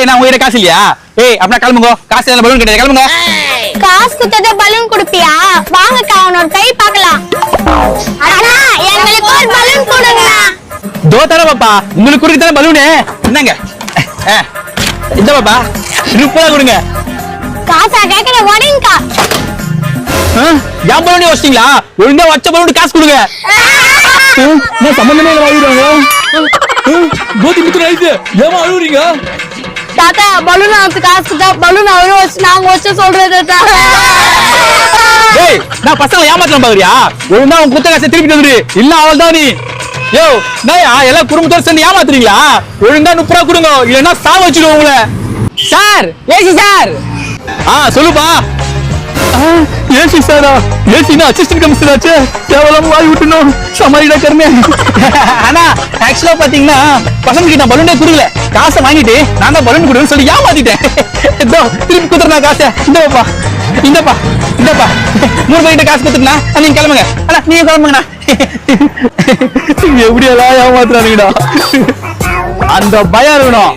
நான் உயிரை காசு இல்லையா? ஏய் அப்படின்னா கிளம்புங்க. காசு இல்ல பலூன் கிடையாது, கிளம்புங்க. காசு குத்தத பலூன் குடுப்பியா? வாங்கக்கா ஒரு கை பார்க்கலாம். அண்ணா எங்களுக்கு ஒரு பலூன் கொடுங்க. தோ தர பாப்பா, உங்களுக்கு குடுக்க தான பலூனே. என்னங்க இந்த பாப்பா 30 கொடுங்க. காசா கேக்குற ஓடிங்கக்கா. ஏன் பலூனே வச்சிட்டீங்களா? ஒழுங்கா வச்ச பலூன் காசு கொடுங்க. நான் சம்பந்தமே இல்ல வாங்குறாங்க. கோதி மித்து ரைட். ஏமா அழுறீங்க? தாத்தா பலூன் ஆத்து காசு தான் பலூன் அவரே வச்சு நாங்க வச்சு சொல்றது தாத்தா. டேய் நான் பசங்க ஏமாத்தலாம் பாக்குறியா? ஒழுங்கா உன் குத்த காசை திருப்பி தந்துரு. இல்ல அவள்தான் நீ. யோ நயா எல்லாம் குடும்பத்தோட சேர்ந்து ஏமாத்துறீங்களா? ஒழுங்கா 30 ரூபா கொடுங்க, இல்லன்னா சாவ வச்சிடுவோம் உங்களை. Sir AC sir. சொல்லுப்பா. ஏசி சாரா? ஏசினா அசிஸ்டன்ட் கமிஷனர் ஆச்சு. கேவலம் வாய் விட்டுணும். சமாளிடா கர்மே. ஆனா ஆக்சுவலா பாத்தீங்கன்னா பசங்க கிட்ட பலூனே குடுக்கல. காசை வாங்கிட்டு நான் தான் பலூன் குடுன்னு சொல்லி ஏமாத்திட்டேன். இதோ திருப்பி குடுத்துறா காசை. இந்தப்பா இந்தப்பா இந்தப்பா 3 பேர்கிட்ட காசு கொடுத்துட்டா நீங்க கிளம்புங்க. அண்ணா நீங்க கிளம்புங்கண்ணா. எப்படி எல்லாம் ஏமாத்துறானுங்கடா. அந்த பயம் இருக்கணும்.